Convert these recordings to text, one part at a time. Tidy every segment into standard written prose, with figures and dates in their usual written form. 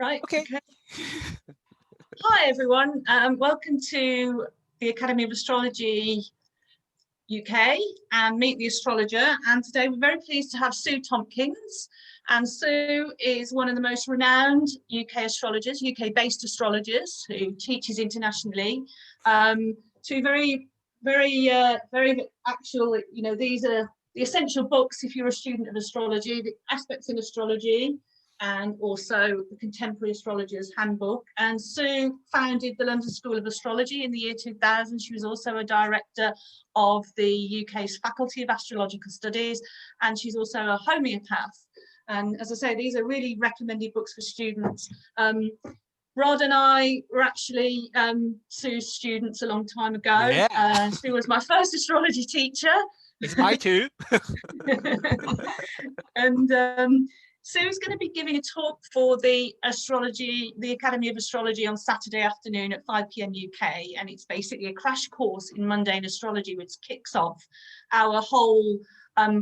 Right. Okay. Hi, everyone. Welcome to the Academy of Astrology UK and Meet the Astrologer. And today we're very pleased to have Sue Tompkins. And Sue is one of the most renowned UK astrologers, UK-based astrologers who teaches internationally. Two very actual, these are the essential books if you're a student of astrology, the aspects in astrology, and also the Contemporary Astrologer's Handbook. And Sue founded the London School of Astrology in the year 2000. She was also a director of the UK's Faculty of Astrological Studies, and she's also a homeopath. And as I say, these are really recommended books for students. Rod and I were actually Sue's students a long time ago. Yeah. Sue was my first astrology teacher. It's mine too. And Sue's going to be giving a talk for the Academy of Astrology on Saturday afternoon at 5 p.m. UK, and it's basically a crash course in mundane astrology, which kicks off our whole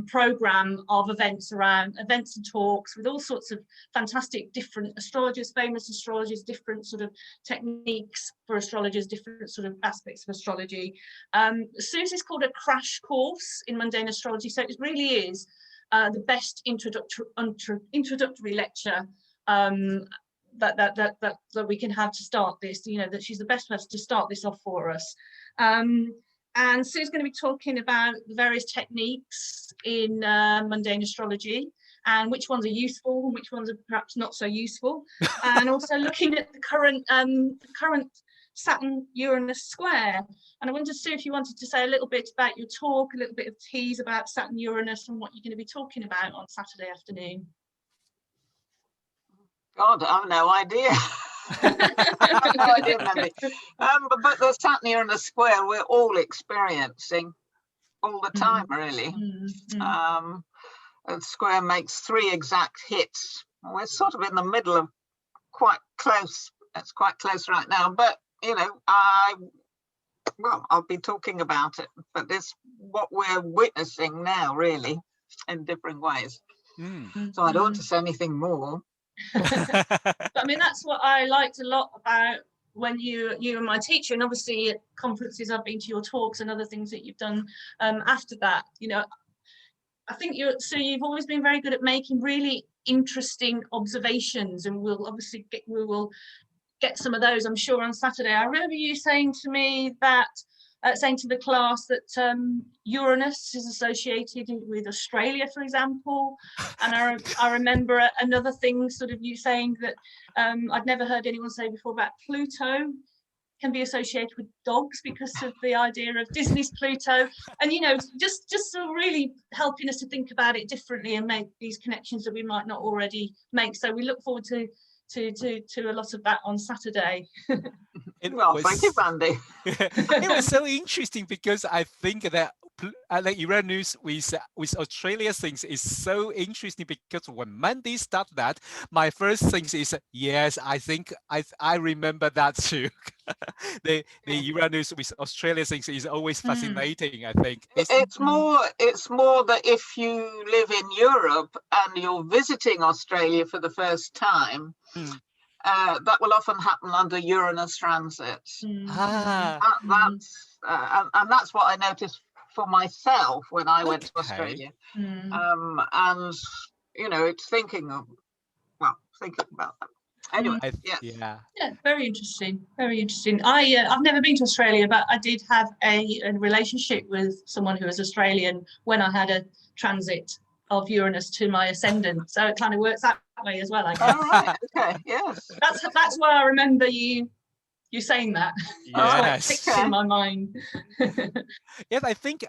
program of events and talks with all sorts of fantastic different astrologers, famous astrologers, different sort of techniques for astrologers, different sort of aspects of astrology. Sue's is called a crash course in mundane astrology, so it really is the best introductory lecture that we can have to start this. That she's the best person to start this off for us. And Sue's going to be talking about the various techniques in mundane astrology and which ones are useful and which ones are perhaps not so useful, and also looking at the current Saturn-Uranus square. And I wondered, Sue, if you wanted to say a little bit about your talk, a little bit of tease about Saturn-Uranus and what you're going to be talking about on Saturday afternoon. God, I have no idea. I have no idea, Mandy. But the Saturn-Uranus square we're all experiencing all the time, really. The square makes 3 exact hits. We're sort of in the middle of quite close. It's quite close right now, but I'll be talking about it, but it's what we're witnessing now, really, in different ways. So I don't want to say anything more. But I mean, that's what I liked a lot about when you and my teacher, and obviously at conferences I've been to your talks and other things that you've done after that. I think you've always been very good at making really interesting observations, and we will get some of those, I'm sure, on Saturday. I remember you saying to me that, saying to the class that Uranus is associated with Australia, for example. And I remember another thing, sort of you saying that I'd never heard anyone say before about Pluto can be associated with dogs because of the idea of Disney's Pluto. And, just sort of really helping us to think about it differently and make these connections that we might not already make. So we look forward to a lot of that on Saturday. Thank you, Mandy. It was so interesting because I think that Uranus with Australia things is so interesting, because when Monday started that, my first thing is, yes, I think I remember that too. the Uranus with Australia things is always fascinating. I think it's more that if you live in Europe and you're visiting Australia for the first time, that will often happen under Uranus transits. That's what I noticed for myself when I went to Australia. And it's thinking about that. Anyway, yeah, very interesting. I've never been to Australia, but I did have a relationship with someone who was Australian when I had a transit of Uranus to my ascendant, so it kind of works that way as well, I guess. All right, okay, yes. That's why I remember you saying that. Yes. Sticks in my mind. Yes, I think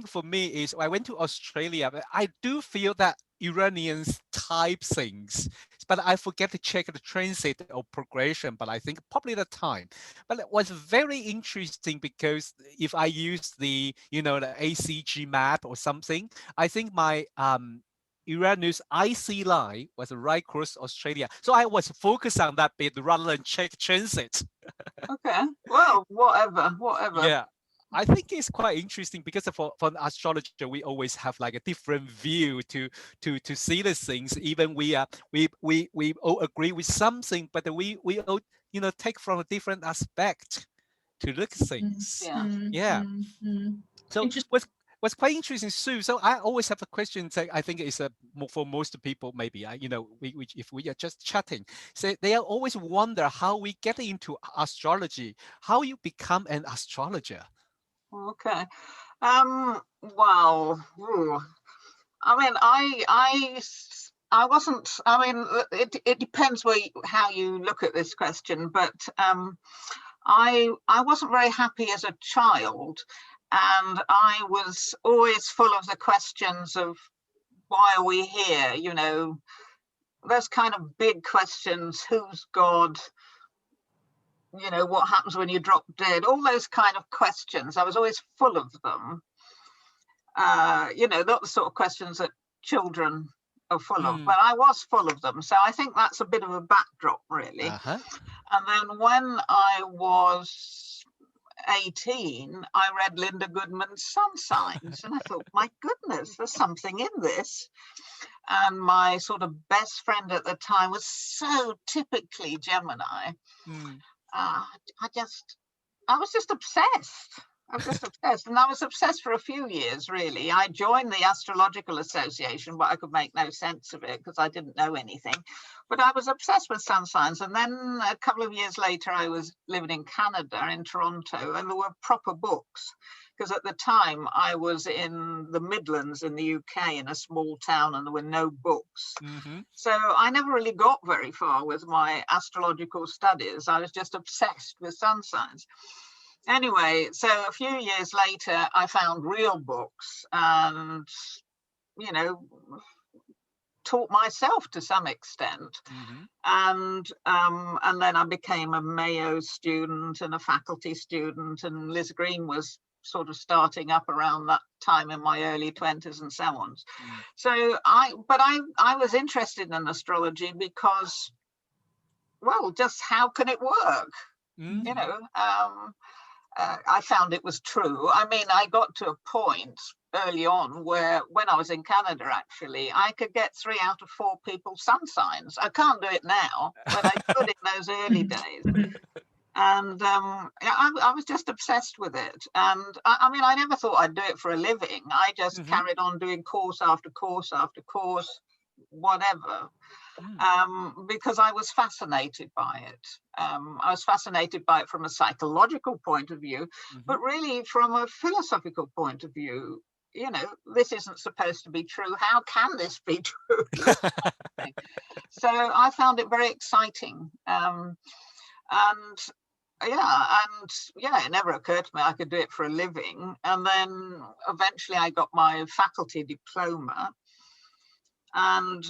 for me is I went to Australia, but I do feel that Iranians type things, but I forget to check the transit or progression, but I think probably the time. But it was very interesting because if I use the the ACG map or something, I think my Uranus IC line was right across Australia. So I was focused on that bit rather than check transit. Okay, well, whatever. Yeah. I think it's quite interesting because for an astrologer, we always have like a different view to see the things. Even we all agree with something, but we all take from a different aspect to look at things. Yeah. So what's quite interesting, Sue. So I always have a question that I think is for most people, maybe, if we are just chatting, so they are always wonder how we get into astrology, how you become an astrologer. Okay. Well, I mean, I wasn't. I mean, it depends how you look at this question, but I wasn't very happy as a child, and I was always full of the questions of why are we here? You know, those kind of big questions: who's God? You know, what happens when you drop dead? All those kind of questions. I was always full of them. You know, not the sort of questions that children are full of, but I was full of them. So I think that's a bit of a backdrop, really. And then when I was 18, I read Linda Goodman's Sun Signs, and I thought, my goodness, there's something in this. And my sort of best friend at the time was so typically Gemini. I was just obsessed. I was just obsessed, and I was obsessed for a few years, really. I joined the Astrological Association, but I could make no sense of it because I didn't know anything. But I was obsessed with sun signs. And then a couple of years later, I was living in Canada, in Toronto, and there were proper books. Because at the time, I was in the Midlands in the UK, in a small town, and there were no books. So I never really got very far with my astrological studies. I was just obsessed with sun signs. Anyway, so a few years later, I found real books and, you know, taught myself to some extent. And then I became a Mayo student and a faculty student, and Liz Green was sort of starting up around that time in my early 20s and so on. So I was interested in astrology because, well, just how can it work? You know, I found it was true. I mean, I got to a point early on where, when I was in Canada, actually, I could get 3 out of 4 people's sun signs. I can't do it now, but I could in those early days. And I was just obsessed with it. And I mean, I never thought I'd do it for a living. I just carried on doing course after course after course, whatever. Because I was fascinated by it. I was fascinated by it from a psychological point of view, but really from a philosophical point of view. You know, this isn't supposed to be true. How can this be true? So I found it very exciting. And it never occurred to me I could do it for a living. And then eventually I got my faculty diploma. And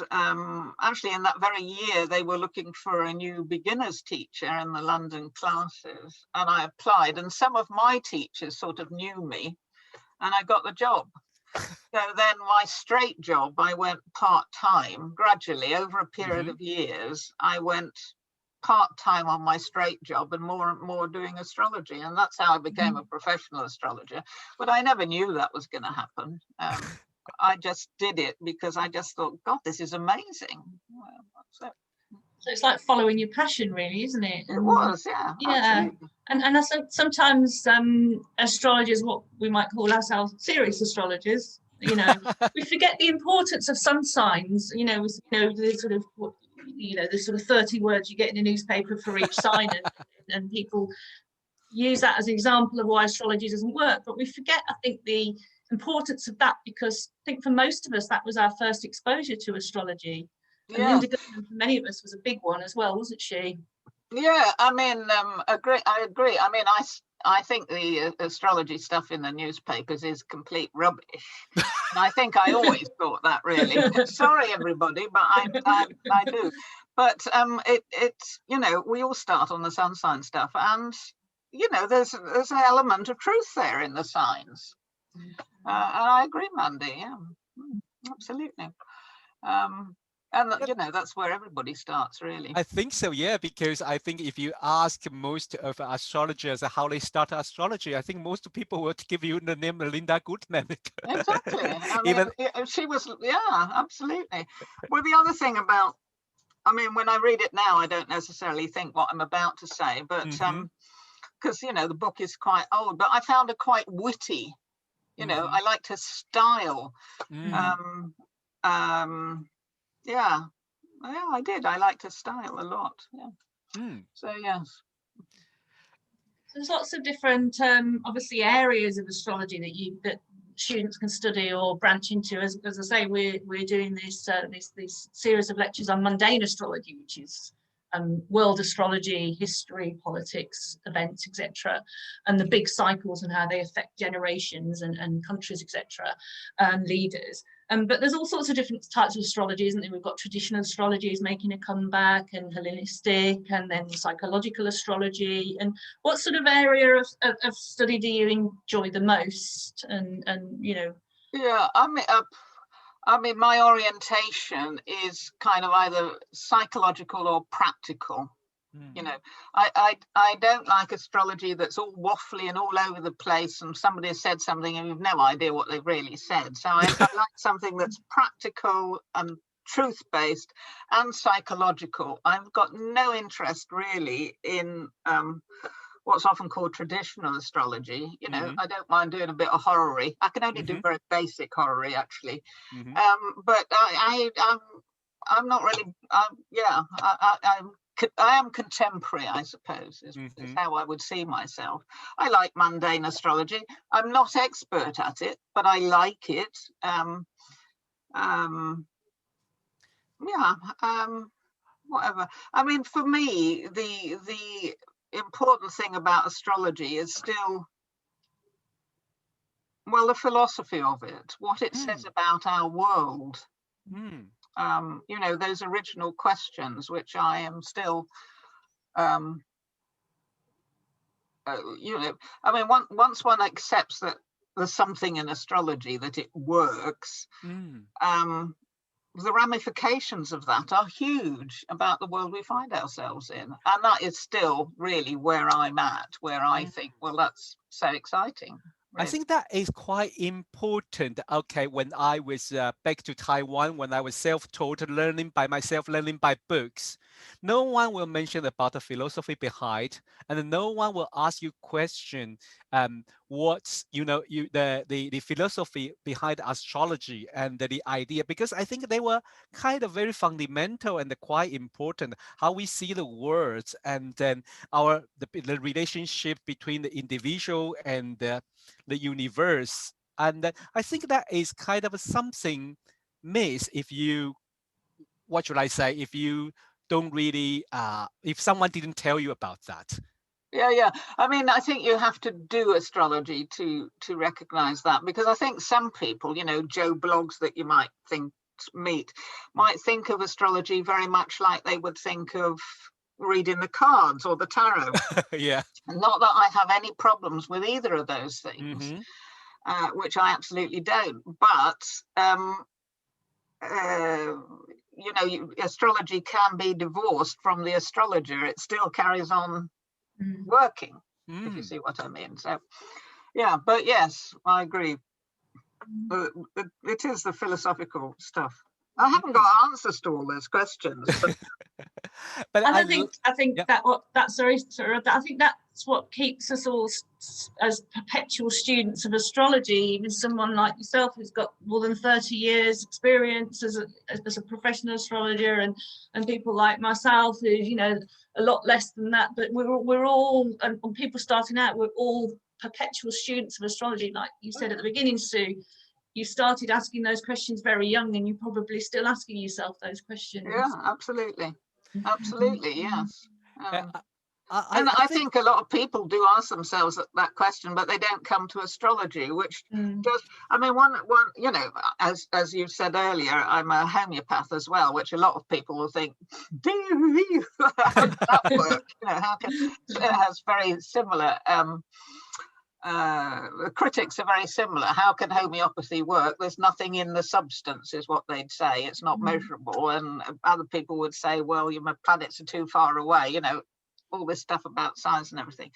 actually in that very year, they were looking for a new beginners teacher in the London classes. And I applied, and some of my teachers sort of knew me, and I got the job. So then my straight job, I went part-time. Gradually, over a period of years, I went part-time on my straight job and more doing astrology. And that's how I became a professional astrologer. But I never knew that was going to happen. I just did it because I just thought, God, this is amazing. Well, that's it. So it's like following your passion, really, isn't it? It was, yeah. Absolutely. And I think sometimes astrologers, what we might call ourselves serious astrologers, you know, we forget the importance of sun signs. You know, the sort of the sort of 30 words you get in a newspaper for each sign, and people use that as an example of why astrology doesn't work. But we forget, I think, the importance of that, because I think for most of us that was our first exposure to astrology. And Linda Goodman, for many of us, was a big one as well, wasn't she? Yeah, I mean, I agree. I mean, I think the astrology stuff in the newspapers is complete rubbish. And I think I always thought that, really. Sorry, everybody, but I do. But it's, you know, we all start on the sun sign stuff, and, you know, there's an element of truth there in the signs. And I agree, Mandy. Yeah, absolutely. And Yep. you know, that's where everybody starts, really. I think so, yeah, because I think if you ask most of astrologers how they start astrology, I think most people would give you the name Linda Goodman. Exactly. I mean, Even she was, yeah, absolutely. Well, the other thing about, I mean, when I read it now, I don't necessarily think what I'm about to say, but because, you know, the book is quite old, but I found her quite witty. You know, I liked her style. Yeah, I did. I liked her style a lot. Yeah. So yes. There's lots of different, obviously, areas of astrology that students can study or branch into. As I say, we're doing this series of lectures on mundane astrology, which is world astrology, history, politics, events, etc., and the big cycles and how they affect generations and countries, etc., and leaders. But there's all sorts of different types of astrology, isn't there? We've got traditional astrology is making a comeback, and Hellenistic, and then psychological astrology. And what sort of area of study do you enjoy the most? And you know, yeah, I mean, my orientation is kind of either psychological or practical. You know, I don't like astrology that's all waffly and all over the place, and somebody has said something and you've no idea what they've really said. So I like something that's practical and truth-based and psychological. I've got no interest really in what's often called traditional astrology. You know, I don't mind doing a bit of horary. I can only do very basic horary, actually. But I'm not really. I am contemporary, I suppose, is how I would see myself. I like mundane astrology. I'm not expert at it, but I like it. Whatever. I mean, for me, the important thing about astrology is still, well, the philosophy of it, what it says about our world. You know, those original questions, which I am still, you know, I mean, once one accepts that there's something in astrology, that it works, the ramifications of that are huge about the world we find ourselves in. And that is still really where I'm at, where I think, well, that's so exciting. I think that is quite important. Okay, when I was back to Taiwan, when I was self-taught, learning by myself, learning by books, no one will mention about the philosophy behind, and no one will ask you question. What's the philosophy behind astrology and the idea? Because I think they were kind of very fundamental and quite important. How we see the words, and then the relationship between the individual and the universe. And I think that is kind of something miss if you, what should I say, if you don't really, if someone didn't tell you about that. Yeah. I mean, I think you have to do astrology to recognize that, because I think some people, you know, Joe Blogs that you might meet might think of astrology very much like they would think of reading the cards or the tarot. Yeah. Not that I have any problems with either of those things, which I absolutely don't. But you know, astrology can be divorced from the astrologer. It still carries on working, if you see what I mean. So, yeah, but yes, I agree. It is the philosophical stuff. I haven't got answers to all those questions. But I think that's what keeps us all as perpetual students of astrology. Even someone like yourself who's got more than 30 years experience as a professional astrologer, and people like myself who, you know, a lot less than that, but we're all, and people starting out, we're all perpetual students of astrology. Like you said at the beginning, Sue, you started asking those questions very young, and you're probably still asking yourself those questions. Yeah, absolutely. Yes. I think a lot of people do ask themselves that question, but they don't come to astrology, which does. I mean, one, you know, as you said earlier, I'm a homeopath as well, which a lot of people will think, how does that work? You know, how can, it has very similar the critics are very similar. How can homeopathy work? There's nothing in the substance, is what they'd say. It's not measurable. And other people would say, well, my planets are too far away, you know, all this stuff about science and everything.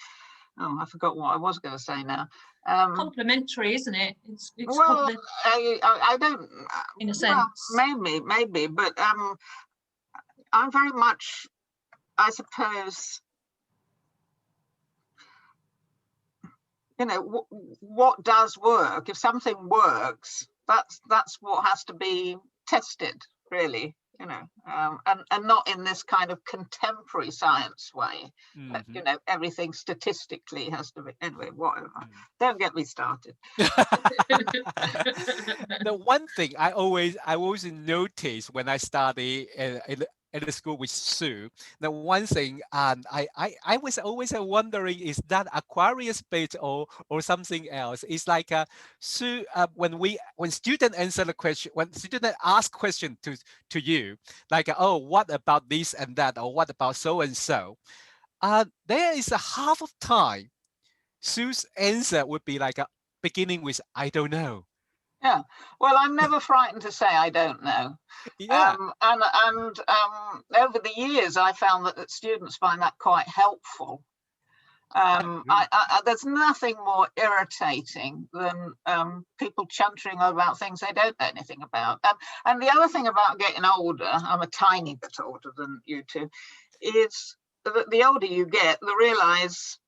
Oh, I forgot what I was going to say now. Complementary, isn't it? It's well, I don't, in a sense. Well, maybe, but I'm very much, I suppose, you know, what does work? If something works, that's what has to be tested, really, you know, and not in this kind of contemporary science way. That, you know, everything statistically has to be, anyway, whatever. Don't get me started. The one thing I always notice when I study in the school with Sue, the one thing I was always wondering, is that Aquarius based or something else? It's like Sue, when student answer the question, when student ask question to you, like oh, what about this and that, or what about so and so, there is a half of time Sue's answer would be like beginning with I don't know. Yeah, well, I'm never frightened to say I don't know. Yeah. And over the years, I found that students find that quite helpful. There's nothing more irritating than people chuntering about things they don't know anything about. And the other thing about getting older, I'm a tiny bit older than you two, is that the older you get, the realise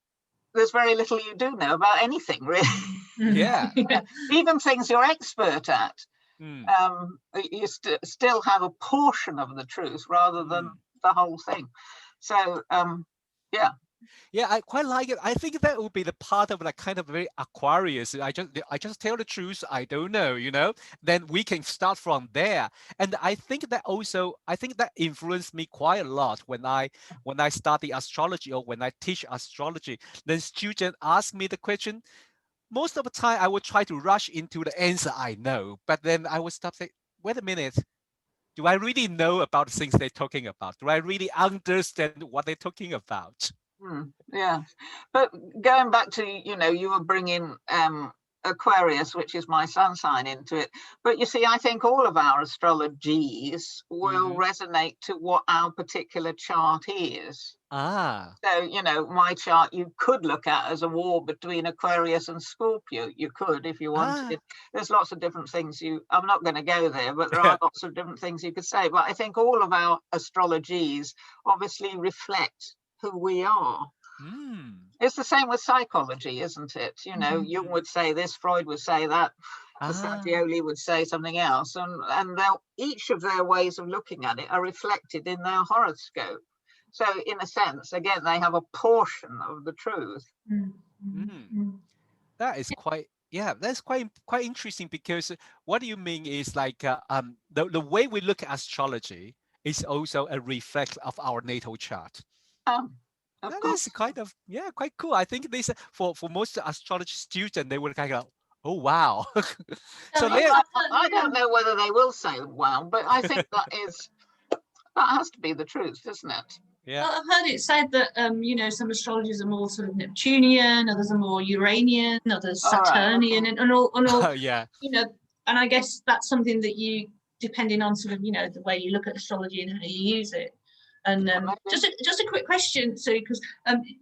there's very little you do know about anything, really. Yeah. Even things you're expert at, you still have a portion of the truth rather than the whole thing. So, yeah. Yeah, I quite like it. I think that would be the part of like kind of very Aquarius. I just tell the truth. I don't know, you know. Then we can start from there. And I think that influenced me quite a lot when I study astrology or when I teach astrology. Then students ask me the question. Most of the time, I would try to rush into the answer I know, but then I would stop saying, "Wait a minute. Do I really know about the things they're talking about? Do I really understand what they're talking about?" Yeah, but going back to, you know, you were bringing Aquarius, which is my sun sign, into it. But you see, I think all of our astrologies will resonate to what our particular chart is. So, you know, my chart you could look at as a war between Aquarius and Scorpio. You could, if you wanted. There's lots of different things I'm not going to go there, but there are lots of different things you could say. But I think all of our astrologies obviously reflect who we are. It's the same with psychology, isn't it? You know, Jung would say this, Freud would say that, Sartioli would say something else, and each of their ways of looking at it are reflected in their horoscope. So in a sense, again, they have a portion of the truth. That is that's quite interesting, because what you mean is like the way we look at astrology is also a reflection of our natal chart. That's kind of quite cool. I think this for most astrology students, they would kind of, oh wow. So I don't know whether they will say wow, but I think that has to be the truth, isn't it? Yeah. Well, I've heard it said that you know, some astrologers are more sort of Neptunian, others are more Uranian, others Saturnian, and all yeah. You know, and I guess that's something that you, depending on sort of, you know, the way you look at astrology and how you use it. And just a quick question, Sue, because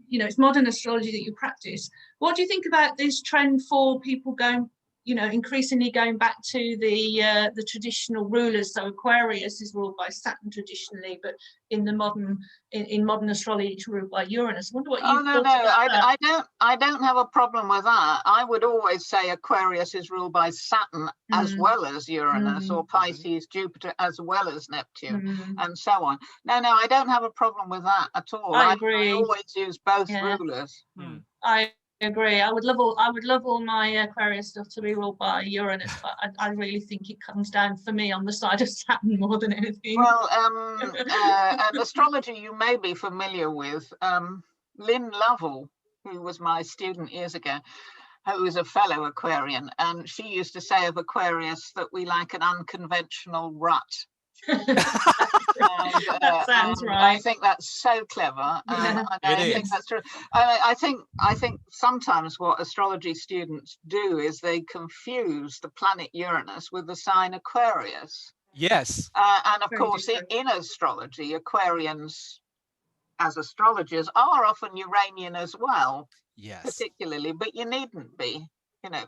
you know, it's modern astrology that you practice. What do you think about this trend for people going, you know, increasingly going back to the traditional rulers? So Aquarius is ruled by Saturn traditionally, but in the modern astrology, it's ruled by Uranus. I wonder what you thought about that. I don't have a problem with that. I would always say Aquarius is ruled by Saturn as well as Uranus, or Pisces, Jupiter as well as Neptune, and so on. No, I don't have a problem with that at all. I agree. I always use both rulers. I agree. I would love all my Aquarius stuff to be ruled by Uranus, but I really think it comes down for me on the side of Saturn more than anything. Well, an astrologer you may be familiar with, Lynn Lovell, who was my student years ago, who was a fellow Aquarian, and she used to say of Aquarius that we like an unconventional rut. That sounds and right. I think that's so clever, and Yeah. I It don't think is. that's true. I think sometimes what astrology students do is they confuse the planet Uranus with the sign Aquarius, Yes. and of Very course different. in astrology, Aquarians as astrologers are often Uranian as well, Yes. particularly, but you needn't be. You know,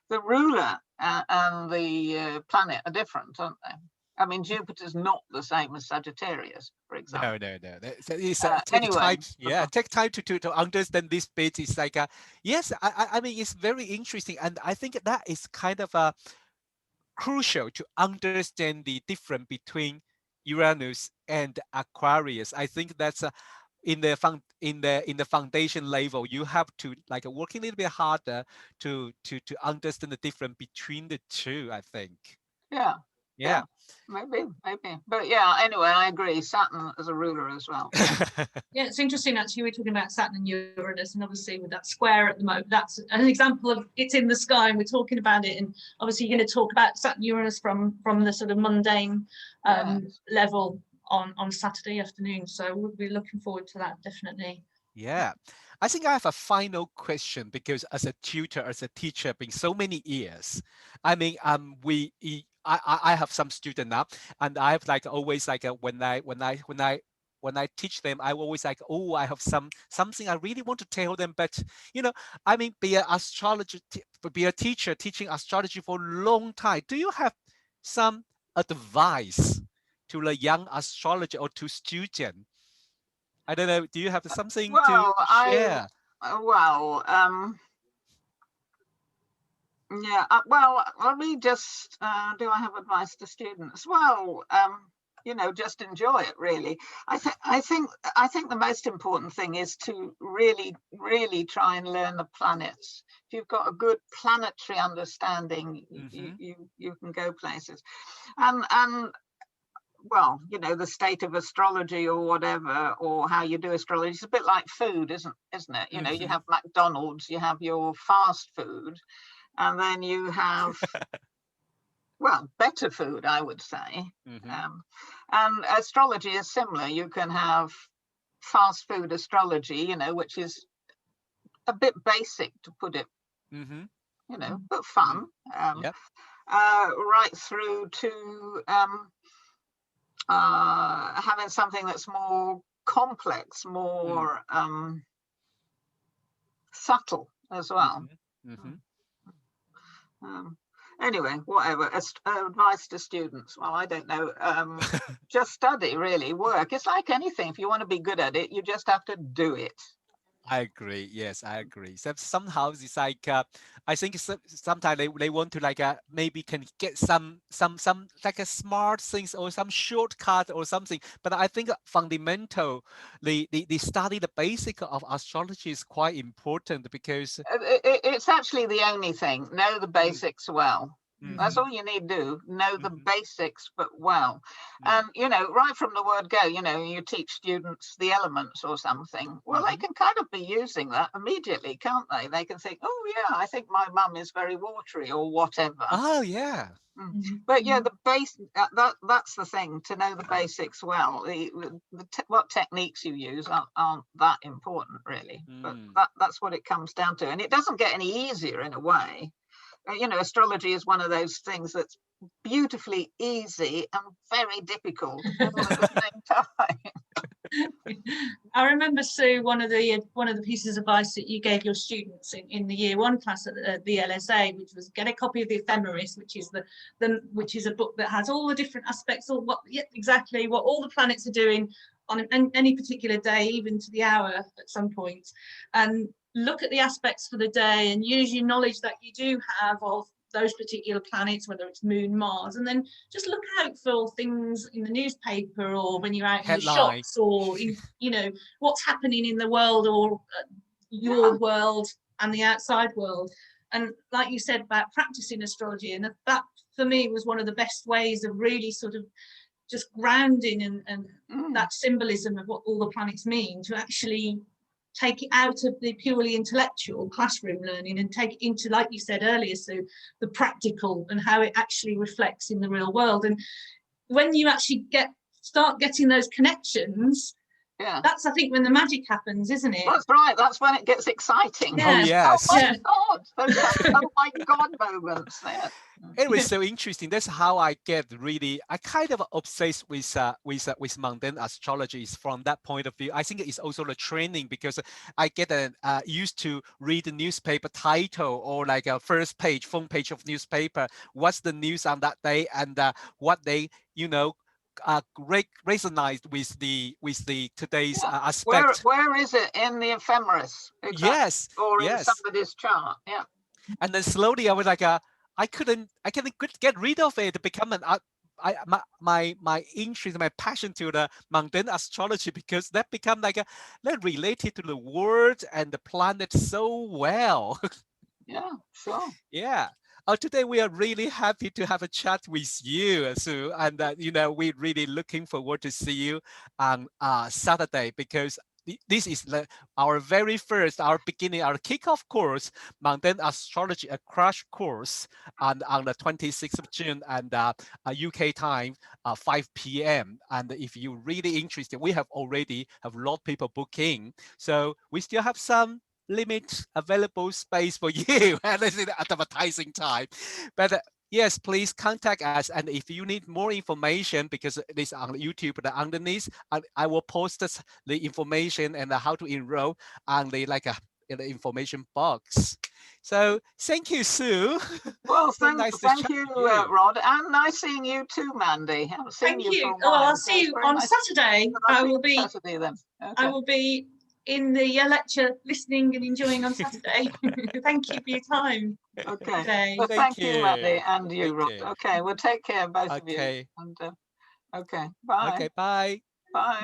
the ruler and the planet are different, aren't they? I mean, Jupiter's not the same as Sagittarius, for example. No. It's take Anyway, time. Yeah, take time to understand this bit. It's like yes, I mean it's very interesting, and I think that is kind of crucial to understand the difference between Uranus and Aquarius. I think that's in the foundation level, you have to like working a little bit harder to understand the difference between the two. I think. yeah, Yeah. maybe. But yeah, anyway, I agree. Saturn as a ruler as well. Yeah, it's interesting actually. We're talking about Saturn and Uranus, and obviously with that square at the moment, that's an example of it's in the sky, and we're talking about it. And obviously, you're going to talk about Saturn Uranus from the sort of mundane level on Saturday afternoon. So we'll be looking forward to that definitely. Yeah, I think I have a final question because as a tutor, as a teacher, been so many years. I mean, I have some student now, and I have like always like when I teach them, I always like, oh, I have something I really want to tell them, but you know, I mean, be an astrologer, be a teacher teaching astrology for a long time. Do you have some advice to the young astrologer or to student? I don't know. Do you have something Well, to share? Yeah, well, let me just, do I have advice to students? Well, you know, just enjoy it, really. I think the most important thing is to really try and learn the planets. If you've got a good planetary understanding, you can go places. And well, you know, the state of astrology or whatever, or how you do astrology, it's a bit like food, isn't it? You know, you have McDonald's, you have your fast food, and then you have, well, better food, I would say. And astrology is similar. You can have fast food astrology, you know, which is a bit basic, to put it, you know, but fun. Right through to having something that's more complex, more subtle as well. Anyway, whatever. Advice to students. Well, I don't know. Just study, really. Work. It's like anything. If you want to be good at it, you just have to do it. I agree. Yes, I agree. So somehow it's like I think sometimes they want to like maybe can get some like a smart things or some shortcut or something. But I think fundamental the study the basic of astrology is quite important because it's actually the only thing. Know the basics well. That's all you need to do. Know the basics, but well. And, you know, right from the word go, you know, you teach students the elements or something. Well, they can kind of be using that immediately, can't they? They can think, oh, yeah, I think my mum is very watery or whatever. Oh, yeah. But yeah, the base, that's the thing, to know the basics well. What techniques you use aren't that important, really. But that's what it comes down to. And it doesn't get any easier in a way. You know, astrology is one of those things that's beautifully easy and very difficult all at the same time. I remember, Sue, one of the pieces of advice that you gave your students in the year one class at the LSA, which was get a copy of the Ephemeris, which is which is a book that has all the different aspects, or exactly what all the planets are doing on any particular day, even to the hour at some point, and look at the aspects for the day and use your knowledge that you do have of those particular planets, whether it's Moon, Mars, and then just look out for things in the newspaper or when you're out in the shops or in, you know, what's happening in the world or your world and the outside world. And like you said about practicing astrology, and that for me was one of the best ways of really sort of just grounding and that symbolism of what all the planets mean, to actually take it out of the purely intellectual classroom learning and take it into, like you said earlier, Sue, the practical and how it actually reflects in the real world. And when you actually start getting those connections, Yeah, that's, I think, when the magic happens, isn't it? that's right. That's when it gets exciting. Yeah. Oh yes. Oh my God! Those are oh my God moments. Yeah. It was so interesting. That's how I get really. I kind of obsessed with mundane astrology from that point of view. I think it's also the training because I get used to read the newspaper title or like a front page of newspaper. What's the news on that day and what they resonate with the today's aspect. Where is it in the ephemeris? Exactly. Yes. Or in Yes. somebody's chart. Yeah. And then slowly I was like, I couldn't get rid of it. Become an my interest, my passion to the mundane astrology because that become like that related to the world and the planet so well. Yeah, sure. Yeah. Today we are really happy to have a chat with you, Sue, and we're really looking forward to see you on Saturday because this is our very first, our beginning, our kickoff course, Mundane Astrology, a crash course on the 26th of June and UK time, 5 p.m. And if you're really interested, we have already have a lot of people booking. So we still have some limit available space for you and this is advertising time. But yes, please contact us. And if you need more information, because it is on YouTube, but underneath, I will post the information and how to enroll on the in the information box. So thank you, Sue. Well, So thank you, Rod, and nice seeing you too, Mandy. Haven't seen Thank you. for a while, Well, I'll so see it's you very on nice. Saturday. I will be. Saturday then. Okay. I will be in the lecture, listening and enjoying on Saturday. Thank you for your time. Okay. Today. Well, thank you, Mandy, you. and you, Rod. You. Okay, well, take care, both of you. Okay. And okay, bye. Okay, bye. Bye.